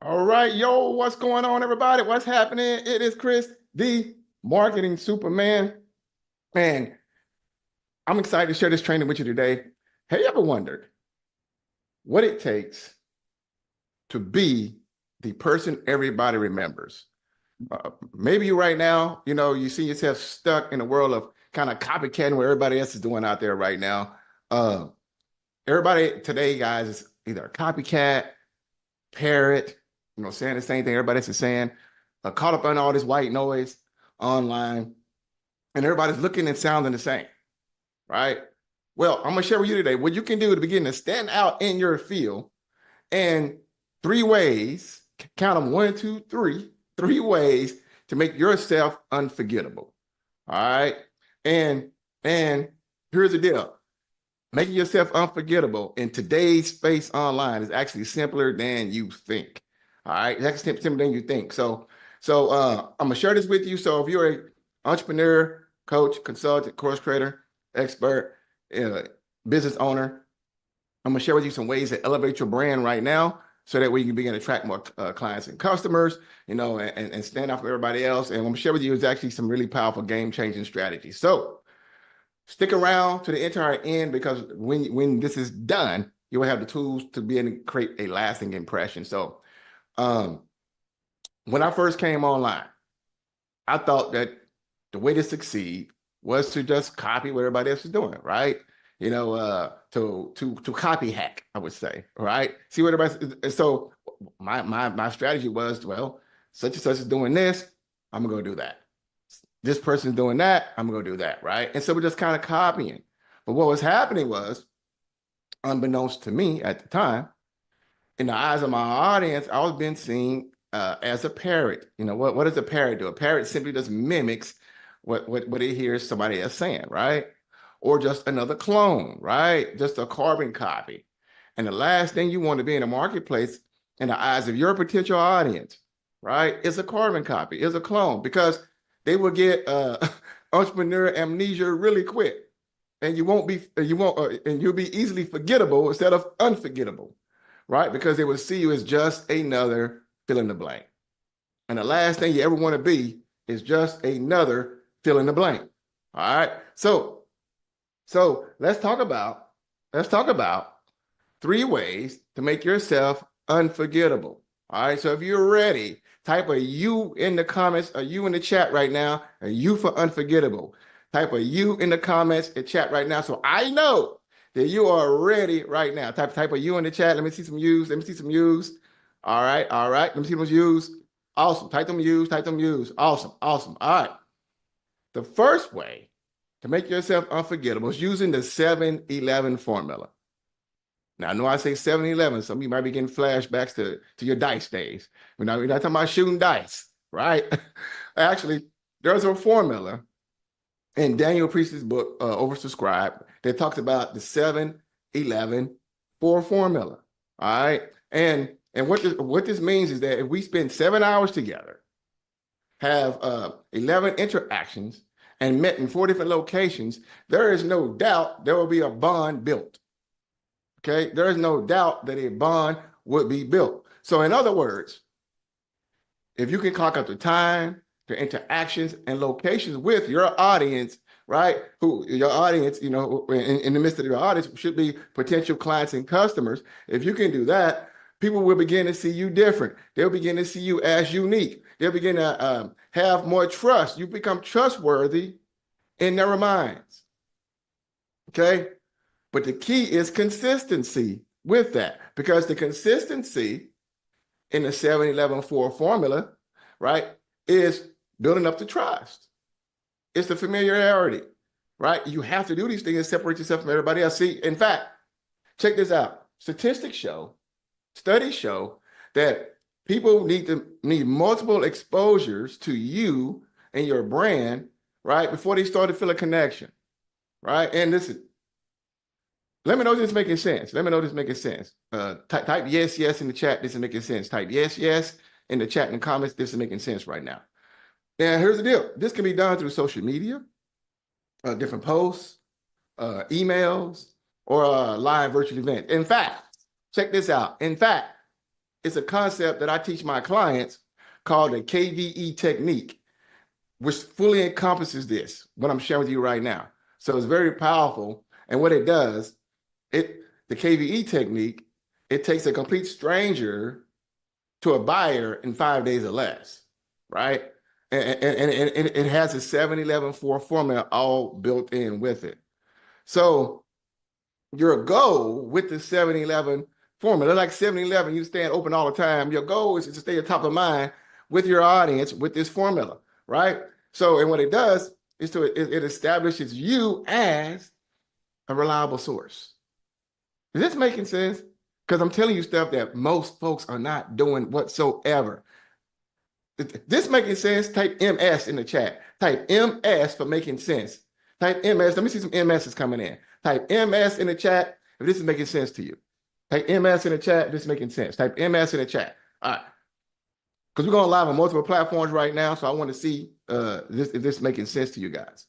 All right, yo, what's going on, everybody? What's happening? It is Chris, the marketing Superman, and I'm excited to share this training with you today. Have you ever wondered what it takes to be the person everybody remembers? Maybe you right now, you see yourself stuck in a world of kind of copycatting what everybody else is doing out there right now. Everybody today, guys, is either a copycat, parrot, saying the same thing everybody else is saying, caught up on all this white noise online, and everybody's looking and sounding the same, right? Well, I'm gonna share with you today what you can do to begin to stand out in your field, and 3 ways, count them, 1, 2, 3, 3 ways to make yourself unforgettable. All right. And here's the deal. Making yourself unforgettable in today's space online is actually simpler than you think. All right, it's actually simpler than you think. So I'm gonna share this with you. So if you're an entrepreneur, coach, consultant, course creator, expert, business owner, I'm gonna share with you some ways to elevate your brand right now, so that way you can begin to attract more clients and customers, and stand out from everybody else. And I'm gonna share with you is actually some really powerful game-changing strategies. So stick around to the entire end, because when this is done, you will have the tools to be able to create a lasting impression. So when I first came online, I thought that the way to succeed was to just copy what everybody else is doing, right? To copy hack, I would say, right? See what everybody. So my strategy was, well, such and such is doing this, I'm gonna go do that. This person's doing that, I'm gonna go do that, right? And so we're just kind of copying. But what was happening was, unbeknownst to me at the time, in the eyes of my audience, I was being seen as a parrot. What does a parrot do? A parrot simply just mimics what it hears somebody else saying, right? Or just another clone, right? Just a carbon copy. And the last thing you want to be in a marketplace in the eyes of your potential audience, right, is a carbon copy, is a clone, because they will get entrepreneur amnesia really quick, and you'll be easily forgettable instead of unforgettable, right? Because they will see you as just another fill in the blank. And the last thing you ever want to be is just another fill in the blank. All right. So let's talk about 3 ways to make yourself unforgettable. All right. So if you're ready, type a U in the comments, a U in the chat right now, a U for unforgettable. Type a U in the comments and chat right now, so I know that you are ready right now. Type a U in the chat. Let me see some U's. Let me see some U's. All right. Let me see those U's. Awesome. Type them U's. Awesome. All right. The first way to make yourself unforgettable is using the 7-11 formula. Now, I know I say 7-11. Some of you might be getting flashbacks to your dice days. We're not talking about shooting dice, right? Actually, there's a formula in Daniel Priest's book, Oversubscribed, that talks about the 7-11-4 formula. All right. And what this means is that if we spend 7 hours together, have 11 interactions, and met in 4 different locations, there is no doubt there will be a bond built. Okay, there is no doubt that a bond would be built. So in other words, if you can clock up the time, the interactions, and locations with your audience, right? Who your audience, in the midst of your audience should be potential clients and customers. If you can do that, people will begin to see you different. They'll begin to see you as unique. They'll begin to have more trust. You become trustworthy in their minds. Okay? But the key is consistency with that, because the consistency in the 7-11-4 formula, right, is building up the trust. It's the familiarity, right? You have to do these things to separate yourself from everybody else. See, in fact, check this out. Studies show that people need multiple exposures to you and your brand, right, before they start to feel a connection, right? And listen, let me know if this is making sense. Type yes in the chat. This is making sense. Type yes in the chat and comments. This is making sense right now. And here's the deal. This can be done through social media, different posts, emails, or a live virtual event. In fact, check this out. In fact, it's a concept that I teach my clients called the KVE technique, which fully encompasses this, what I'm sharing with you right now. So it's very powerful. And what it does, the KVE technique, it takes a complete stranger to a buyer in 5 days or less, right? And it has a 7-11-4 formula all built in with it. So your goal with the 7-11 formula, like 7-11, you stand open all the time. Your goal is to stay at top of mind with your audience with this formula, right? So, and what it does is it establishes you as a reliable source. Is this making sense? Because I'm telling you stuff that most folks are not doing whatsoever. This making sense? Type MS in the chat. Type MS for making sense. Type MS. Let me see some MSs coming in. Type MS in the chat if this is making sense to you. Type MS in the chat if this is making sense. Type MS in the chat. All right. Because we're going live on multiple platforms right now, so I want to see if this is making sense to you guys.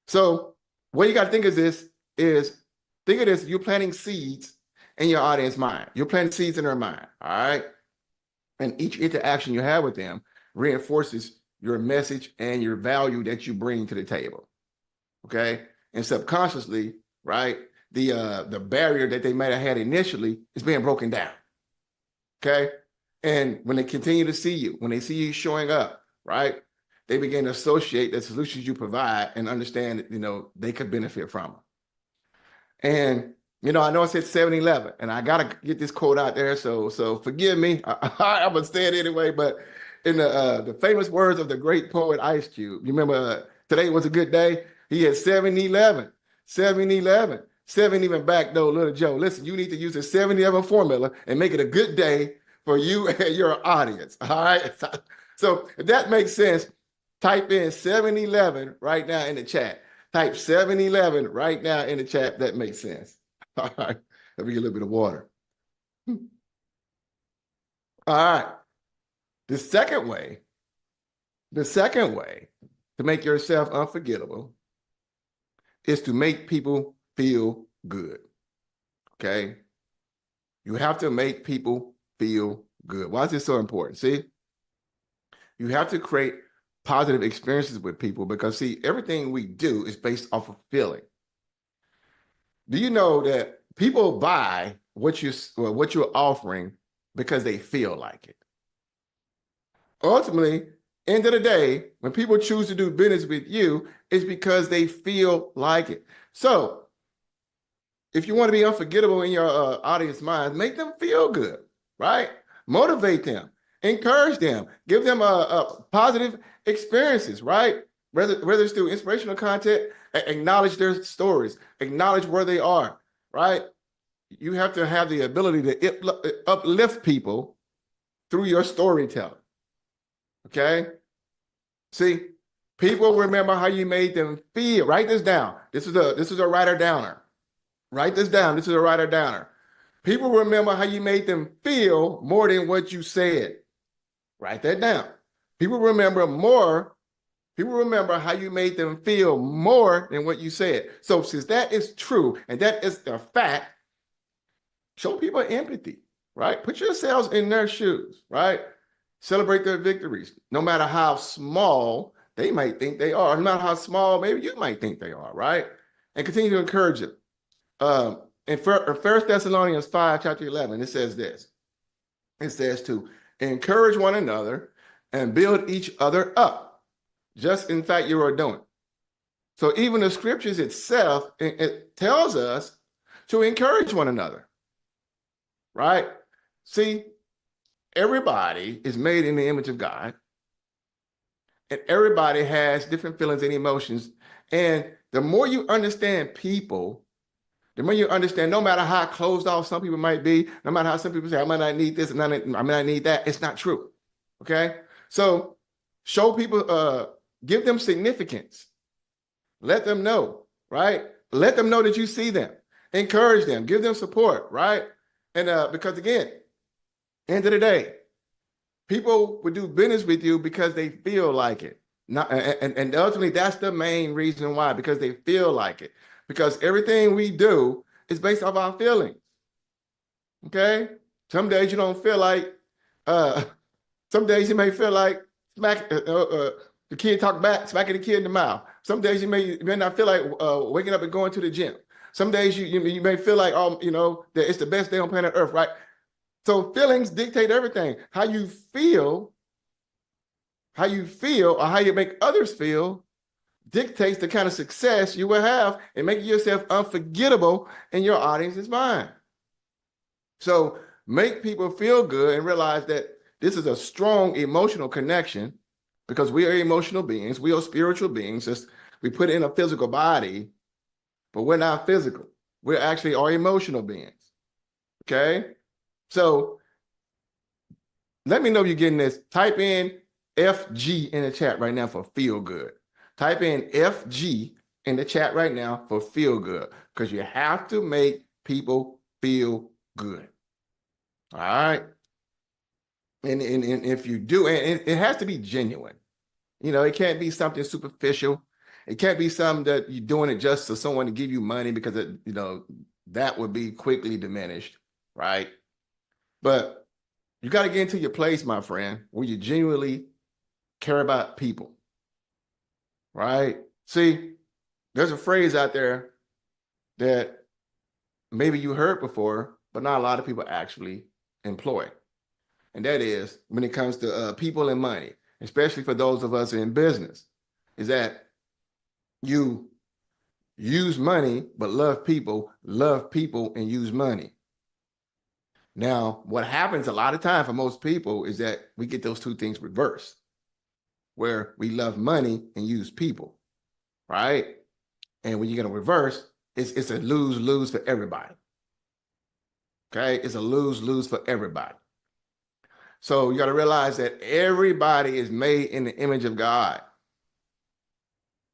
So what you got to think of this is, think of this, you're planting seeds in your audience mind. You're planting seeds in their mind, all right? And each interaction you have with them reinforces your message and your value that you bring to the table, okay? And subconsciously, right, the barrier that they might have had initially is being broken down, okay? And when they continue to see you, when they see you showing up, right, they begin to associate the solutions you provide and understand that, you know, they could benefit from them. And, you know, I know I said 7-11, and I got to get this quote out there, so forgive me. I'm going to say it anyway, but in the famous words of the great poet Ice Cube, you remember today was a good day? He had 7-11, 7-11, 7 even back though, little Joe. Listen, you need to use the 7-11 formula and make it a good day for you and your audience, all right? So if that makes sense, type in 7-11 right now in the chat. Type 7-11 right now in the chat. That makes sense. All right, let me get a little bit of water. All right, the second way to make yourself unforgettable is to make people feel good, okay? You have to make people feel good. Why is this so important? See, you have to create positive experiences with people because, see, everything we do is based off of feeling. Do you know that people buy what you're offering because they feel like it? Ultimately, end of the day, when people choose to do business with you, it's because they feel like it. So if you want to be unforgettable in your audience mind, make them feel good, right? Motivate them, encourage them, give them positive experiences, right? Whether it's through inspirational content, acknowledge their stories, acknowledge where they are, right? You have to have the ability to uplift people through your storytelling, okay? See, people remember how you made them feel. Write this down. This is a writer-downer. Write this down. This is a writer-downer. People remember how you made them feel more than what you said. Write that down. People remember how you made them feel more than what you said. So since that is true and that is a fact, show people empathy, right? Put yourselves in their shoes, right? Celebrate their victories, no matter how small they might think they are, no matter how small maybe you might think they are, right? And continue to encourage them. In 1 Thessalonians 5, chapter 11, it says this. It says to encourage one another and build each other up, just in fact you are doing. So even the scriptures itself, it tells us to encourage one another, right? See, everybody is made in the image of God, and everybody has different feelings and emotions. And the more you understand people, the more you understand, no matter how closed off some people might be, no matter how some people say, I might not need this and I might not need that, it's not true, okay? So show people, give them significance. Let them know, right? Let them know that you see them. Encourage them, give them support, right? And because again, end of the day, people would do business with you because they feel like it. And ultimately, that's the main reason why, because they feel like it. Because everything we do is based off our feelings, okay? Some days you don't feel like, uh, some days you may feel like the kid talk back, smacking the kid in the mouth. Some days you may not feel like waking up and going to the gym. Some days you may feel like, that it's the best day on planet Earth, right? So feelings dictate everything. How you feel, or how you make others feel dictates the kind of success you will have in making yourself unforgettable in your audience's mind. So make people feel good and realize that this is a strong emotional connection, because we are emotional beings. We are spiritual beings. We put in a physical body, but we're not physical. We actually are emotional beings. Okay? So let me know if you're getting this. Type in FG in the chat right now for feel good. Type in FG in the chat right now for feel good, because you have to make people feel good. All right. And if you do, and it has to be genuine. It can't be something superficial. It can't be something that you're doing it just so someone to give you money, because that would be quickly diminished, right? But you got to get into your place, my friend, where you genuinely care about people, right? See, there's a phrase out there that maybe you heard before, but not a lot of people actually employ. And that is, when it comes to people and money, especially for those of us in business, is that you use money, but love people and use money. Now, what happens a lot of time for most people is that we get those two things reversed, where we love money and use people, right? And when you get a reverse, it's a lose-lose for everybody. Okay, it's a lose-lose for everybody. So you got to realize that everybody is made in the image of God.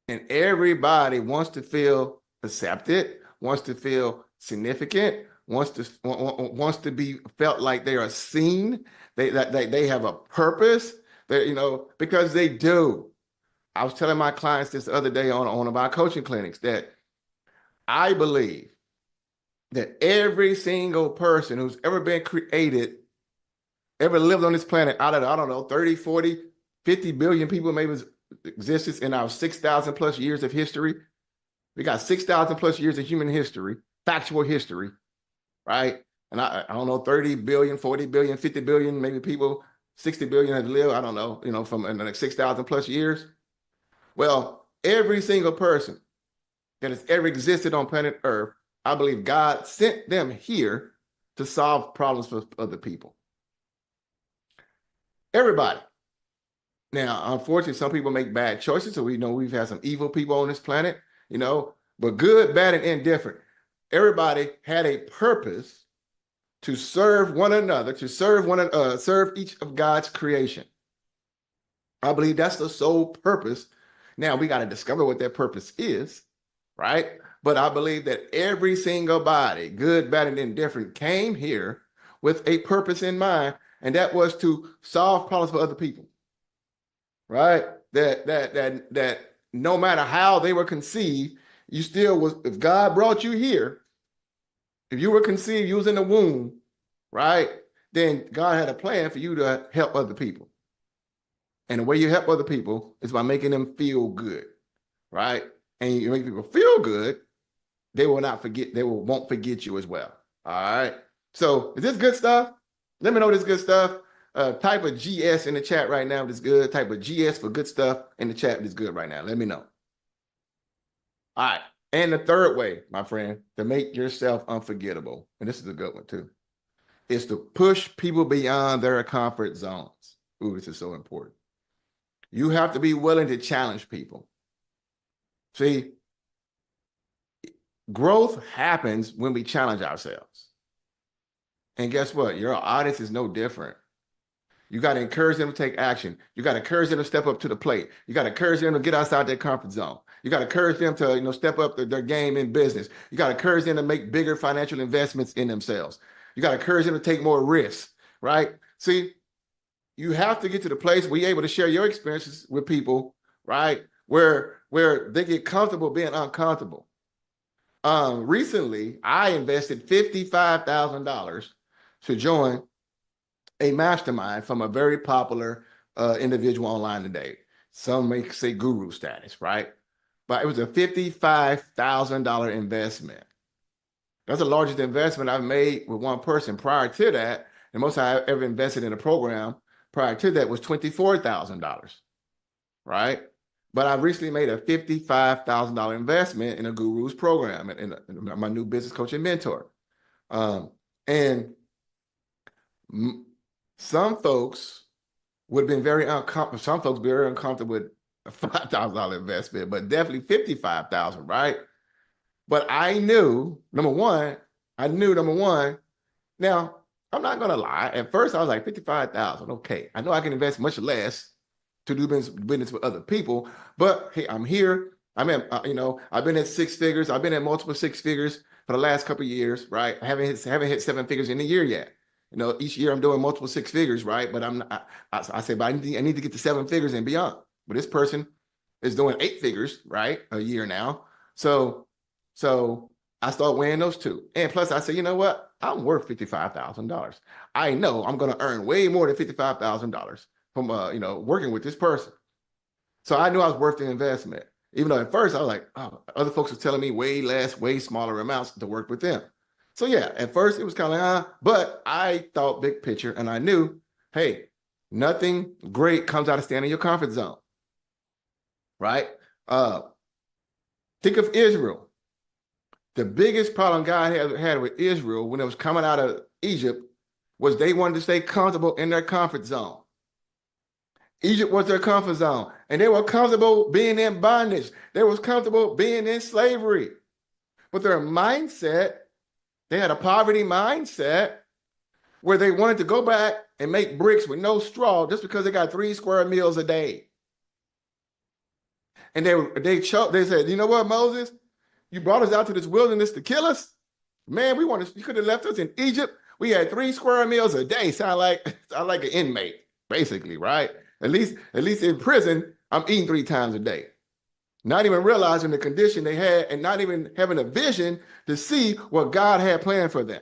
And everybody wants to feel accepted, wants to feel significant, wants to be felt like they are seen, they have a purpose, because they do. I was telling my clients this other day on one of our coaching clinics that I believe that every single person who's ever been created, ever lived on this planet, out of, I don't know, 30, 40, 50 billion people maybe existence in our 6,000 plus years of history. We got 6,000 plus years of human history, factual history, right? And I don't know, 30 billion, 40 billion, 50 billion, maybe people, 60 billion have lived, I don't know, from like 6,000 plus years. Well, every single person that has ever existed on planet Earth, I believe God sent them here to solve problems for other people. Everybody. Now, unfortunately, some people make bad choices. So we've had some evil people on this planet, but good, bad, and indifferent. Everybody had a purpose to serve one another, to serve each of God's creation. I believe that's the sole purpose. Now we got to discover what that purpose is, right? But I believe that every single body, good, bad, and indifferent, came here with a purpose in mind, and that was to solve problems for other people. Right? That no matter how they were conceived, you still was, if God brought you here, if you were conceived, you was in the womb, right? Then God had a plan for you to help other people. And the way you help other people is by making them feel good, right? And you make people feel good, they won't forget you as well. All right. So is this good stuff? Let me know this good stuff. Type of GS in the chat right now. That's good. Type of GS for good stuff in the chat. That's good right now. Let me know. All right. And the third way, my friend, to make yourself unforgettable, and this is a good one too, is to push people beyond their comfort zones. Ooh, this is so important. You have to be willing to challenge people. See, growth happens when we challenge ourselves. And guess what? Your audience is no different. You got to encourage them to take action. You got to encourage them to step up to the plate. You got to encourage them to get outside their comfort zone. You got to encourage them to, step up their game in business. You got to encourage them to make bigger financial investments in themselves. You got to encourage them to take more risks, right? See, you have to get to the place where you're able to share your experiences with people, right? Where they get comfortable being uncomfortable. Recently, I invested $55,000 to join a mastermind from a very popular individual online today. Some may say guru status, right? But it was a $55,000 investment. That's the largest investment I've made with one person. Prior to that, the most I ever invested in a program prior to that was $24,000, right? But I recently made a $55,000 investment in a guru's program and in my new business coach and mentor. And some folks would have been very uncomfortable. Some folks very uncomfortable with a $5,000 investment, but definitely $55,000, right? But I knew, number one, now I'm not gonna lie. At first I was like 55,000, okay. I know I can invest much less to do business with other people, but hey, I'm here. I'm at, I've been at six figures. I've been at multiple six figures for the last couple of years, right? I haven't hit seven figures in a year yet. Each year I'm doing multiple six figures, right? But I say, but I need to get to seven figures and beyond. But this person is doing eight figures, right? A year now. So I start weighing those two. And plus I say, you know what? I'm worth $55,000. I know I'm going to earn way more than $55,000 from, working with this person. So I knew I was worth the investment. Even though at first I was like, oh, other folks were telling me way less, way smaller amounts to work with them. So yeah, at first it was kind of like, but I thought big picture and I knew, hey, nothing great comes out of staying in your comfort zone, right? Think of Israel. The biggest problem God had with Israel when it was coming out of Egypt was they wanted to stay comfortable in their comfort zone. Egypt was their comfort zone, and they were comfortable being in bondage. They was comfortable being in slavery. But their mindset, they had a poverty mindset where they wanted to go back and make bricks with no straw just because they got 3 square meals a day. And they said, you know what, Moses? You brought us out to this wilderness to kill us? Man, you could have left us in Egypt. We had 3 square meals a day. Sound like an inmate, basically, right? At least in prison, I'm eating 3 times a day. Not even realizing the condition they had and not even having a vision to see what God had planned for them.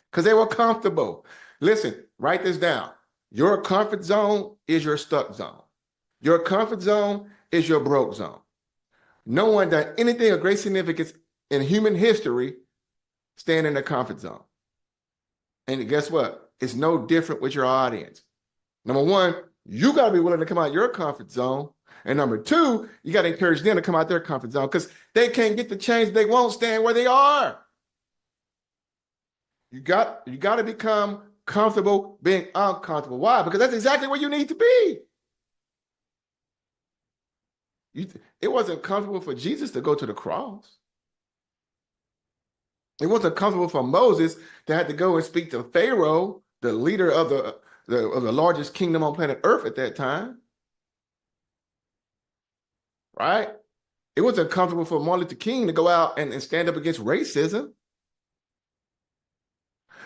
Because they were comfortable. Listen, write this down. Your comfort zone is your stuck zone. Your comfort zone is your broke zone. No one done anything of great significance in human history staying in the comfort zone. And guess what? It's no different with your audience. Number one, you got to be willing to come out your comfort zone. And number two, you got to encourage them to come out their comfort zone because they can't get the change they won't stand where they are. You got to become comfortable being uncomfortable. Why? Because that's exactly where you need to be. It wasn't comfortable for Jesus to go to the cross. It wasn't comfortable for Moses to have to go and speak to Pharaoh, the leader of the largest kingdom on planet Earth at that time. Right? It wasn't comfortable for Martin Luther King to go out and stand up against racism.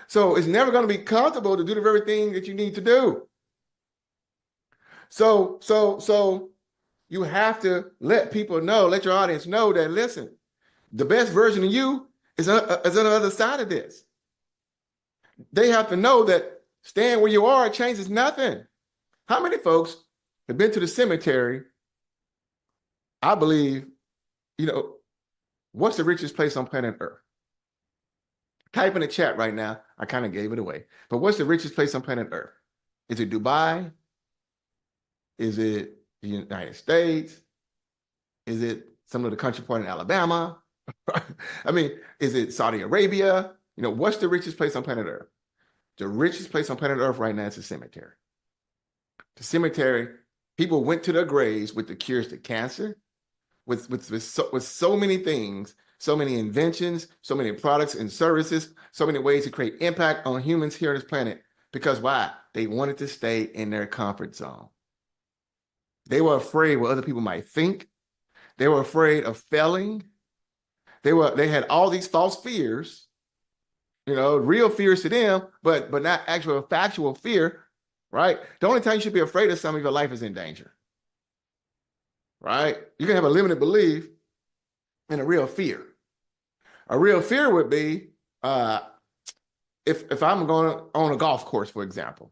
So it's never going to be comfortable to do the very thing that you need to do. So you have to let people know, let your audience know that, listen, the best version of you is on the other side of this. They have to know that staying where you are changes nothing. How many folks have been to the cemetery? I believe, what's the richest place on planet Earth? Type in the chat right now. I kind of gave it away. But what's the richest place on planet Earth? Is it Dubai? Is it the United States? Is it some of the country part in Alabama? I mean, is it Saudi Arabia? What's the richest place on planet Earth? The richest place on planet Earth right now is the cemetery. The cemetery, people went to their graves with the cures to cancer, with so many things, so many inventions, so many products and services, so many ways to create impact on humans here on this planet. Because why? They wanted to stay in their comfort zone. They were afraid what other people might think. They were afraid of failing. They had all these false fears, real fears to them, but not actual factual fear, right? The only time you should be afraid of something if your life is in danger, right? You can have a limited belief and a real fear. A real fear would be, if I'm going on a golf course, for example,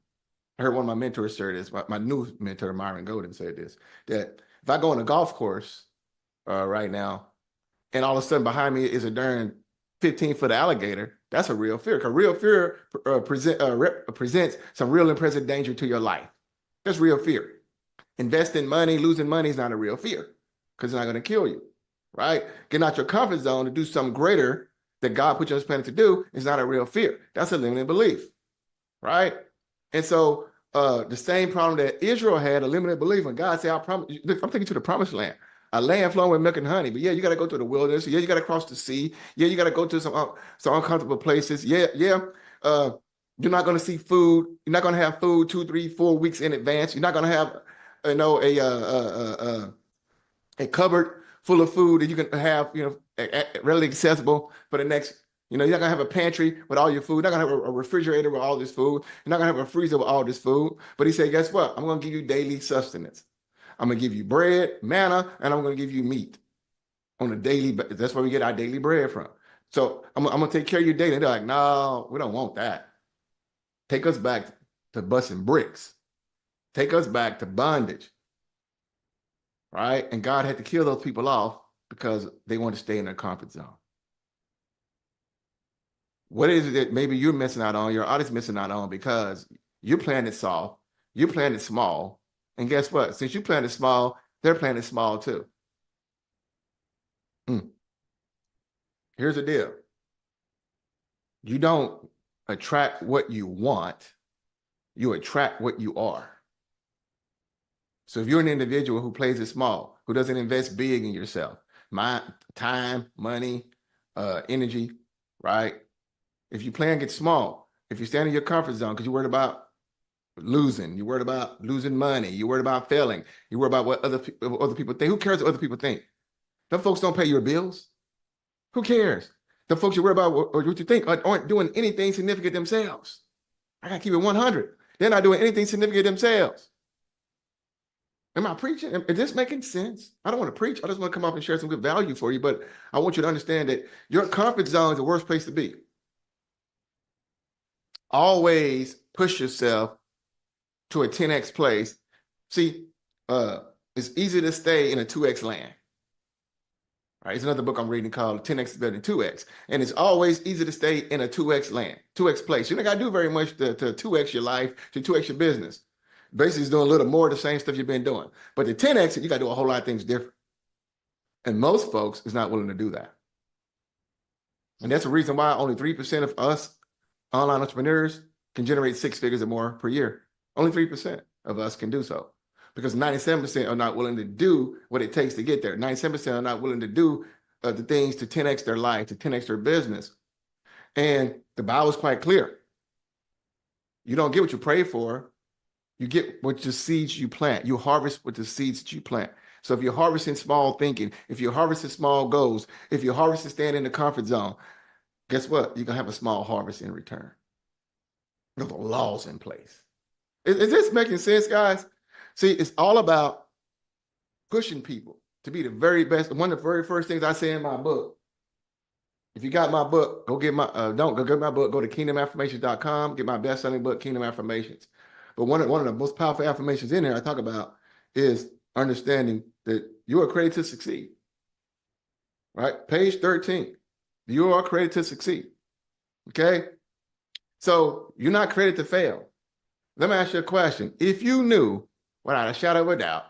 I heard one of my mentors say this, my new mentor, Myron Golden, said this, that if I go on a golf course right now, and all of a sudden behind me is a darn 15-foot alligator, that's a real fear. Because real fear presents some real and present danger to your life. That's real fear. Investing money, losing money is not a real fear because it's not going to kill you, right? Getting out your comfort zone to do something greater that God put you on this planet to do is not a real fear. That's a limiting belief, right? And so the same problem that Israel had, a limited belief, when God said, I promise, I'm taking you to the promised land, a land flowing with milk and honey. But yeah, you got to go to the wilderness. Yeah, you got to cross the sea. Yeah, you got to go to some uncomfortable places. Yeah. You're not going to see food. You're not going to have food 2, 3, 4 weeks in advance. You're not going to have, a cupboard full of food that you can have, readily accessible for the next. You're not gonna have a pantry with all your food. You're not gonna have a refrigerator with all this food. You're not gonna have a freezer with all this food. But he said, guess what? I'm gonna give you daily sustenance. I'm gonna give you bread, manna, and I'm gonna give you meat on a daily. That's where we get our daily bread from. So I'm gonna take care of your daily. And they're like, no, we don't want that. Take us back to busting bricks. Take us back to bondage. Right? And God had to kill those people off because they want to stay in their comfort zone. What is it that maybe you're missing out on, your audience missing out on, because you're playing it soft, you're playing it small, and guess what? Since you're playing it small, they're playing it small too. Here's the deal. You don't attract what you want, you attract what you are. So if you're an individual who plays it small, who doesn't invest big in yourself, time, money, energy, right? If you plan get small, if you stand in your comfort zone because you're worried about losing, you're worried about losing money, you're worried about failing, you're worried about what other people think. Who cares what other people think? Them folks don't pay your bills. Who cares? The folks you worry about what you think aren't doing anything significant themselves. I gotta keep it 100. They're not doing anything significant themselves. Am I preaching? Is this making sense? I don't want to preach. I just want to come up and share some good value for you, but I want you to understand that your comfort zone is the worst place to be. Always push yourself to a 10x place. See, it's easy to stay in a 2x land. Right? It's another book I'm reading called 10x is better than 2x. And it's always easy to stay in a 2x land, 2x place. You don't got to do very much to 2x your life, to 2x your business. Basically, it's doing a little more of the same stuff you've been doing. But the 10x, you got to do a whole lot of things different. And most folks is not willing to do that. And that's the reason why only 3% of us online entrepreneurs can generate 6 figures or more per year. Only 3% of us can do so because 97% are not willing to do what it takes to get there. 97% are not willing to do the things to 10x their life, to 10x their business. And the Bible is quite clear. You don't get what you pray for. You get what the seeds you plant. You harvest with the seeds that you plant. So if you're harvesting small thinking, if you're harvesting small goals, if you're harvesting staying in the comfort zone, guess what? You're going to have a small harvest in return. There's the laws in place. Is this making sense, guys? See, it's all about pushing people to be the very best. One of the very first things I say in my book, if you got my book, go get my, don't go get my book, go to kingdomaffirmations.com, get my best-selling book, Kingdom Affirmations. But one of the most powerful affirmations in there I talk about is understanding that you are created to succeed. Right? Page 13. You are created to succeed. Okay? So you're not created to fail. Let me ask you a question. If you knew, without a shadow of a doubt,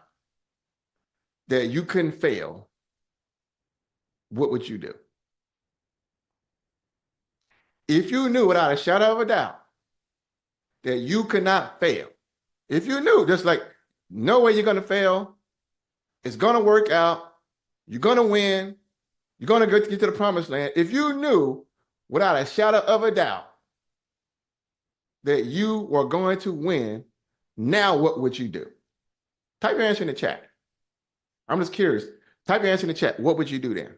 that you couldn't fail, what would you do? If you knew without a shadow of a doubt that you could not fail, if you knew, just like, no way you're going to fail, it's going to work out, you're going to win, you're going to get to the promised land. If you knew without a shadow of a doubt that you were going to win, now what would you do? Type your answer in the chat. I'm just curious. Type your answer in the chat. What would you do then?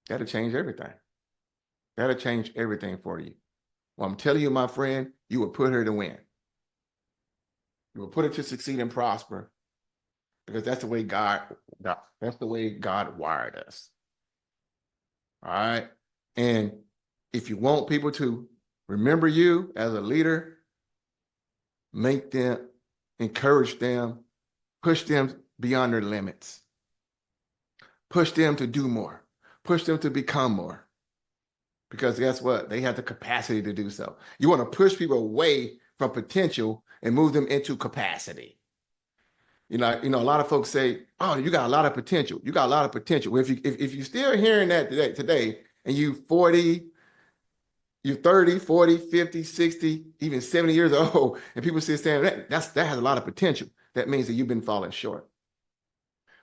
That'll change everything. That'll change everything for you. Well, I'm telling you, my friend, you will put her to win. You will put her to succeed and prosper because that's the way that's the way God wired us. All right. And If you want people to remember you as a leader, make them, encourage them, push them beyond their limits. Push them to do more. Push them to become more. Because guess what? They have the capacity to do so. You want to push people away from potential and move them into capacity. A lot of folks say, "Oh, you got a lot of potential. You got a lot of potential." If you're still hearing that today, and you 40, you're 30, 40, 50, 60, even 70 years old, and people still saying that has a lot of potential, that means that you've been falling short.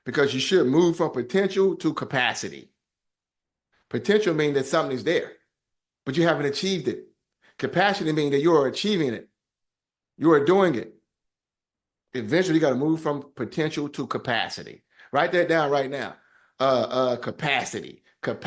Because you should move from potential to capacity. Potential means that something is there, but you haven't achieved it. Capacity means that you are achieving it. You are doing it. Eventually, you got to move from potential to capacity. Write that down right now. Capacity. Put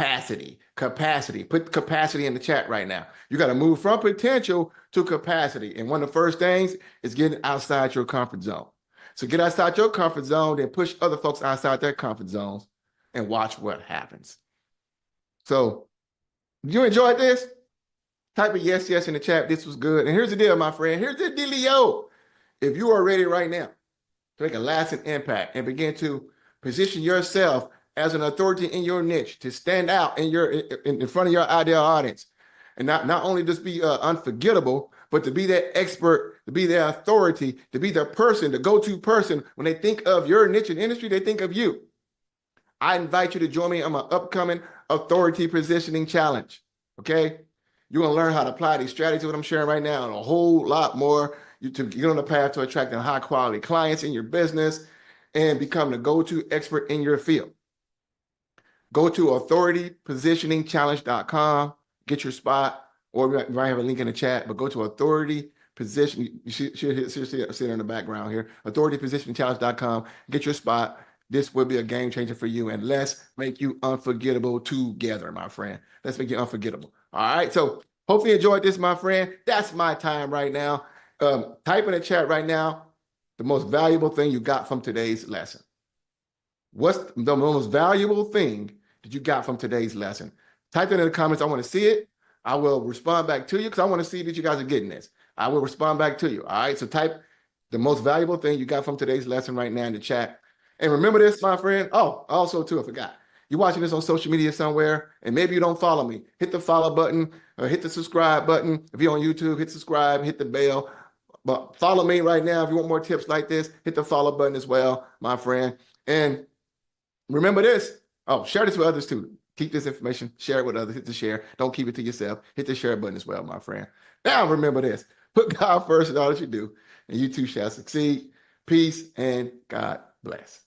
capacity in the chat right now. You got to move from potential to capacity. And one of the first things is getting outside your comfort zone. So get outside your comfort zone, then push other folks outside their comfort zones and watch what happens. So, you enjoyed this? Type a yes in the chat. This was good. And here's the deal, my friend. Here's the dealio. If you are ready right now to make a lasting impact and begin to position yourself as an authority in your niche, to stand out in front of your ideal audience, and not only just be unforgettable, but to be that expert, to be their authority, to be the person, the go-to person. When they think of your niche and industry, they think of you. I invite you to join me on my upcoming Authority Positioning Challenge, okay? You're going to learn how to apply these strategies, what I'm sharing right now, and a whole lot more to get on the path to attracting high-quality clients in your business and become the go-to expert in your field. Go to authoritypositioningchallenge.com, get your spot, or we might have a link in the chat, but go to Authority Position. You should see it in the background here. Authoritypositioningchallenge.com, get your spot. This will be a game changer for you, and let's make you unforgettable together, my friend. Let's make you unforgettable. All right, so hopefully you enjoyed this, my friend. That's my time right now. Type in the chat right now the most valuable thing you got from today's lesson. What's the most valuable thing that you got from today's lesson? Type it in the comments. I want to see it. I will respond back to you because I want to see that you guys are getting this. I will respond back to you. All right, so type the most valuable thing you got from today's lesson right now in the chat. And remember this, my friend. Oh, also too, I forgot. You're watching this on social media somewhere, and maybe you don't follow me. Hit the follow button or hit the subscribe button. If you're on YouTube, hit subscribe, hit the bell. But follow me right now. If you want more tips like this, hit the follow button as well, my friend. And remember this. Oh, share this with others too. Keep this information. Share it with others. Hit the share. Don't keep it to yourself. Hit the share button as well, my friend. Now remember this. Put God first in all that you do, and you too shall succeed. Peace and God bless.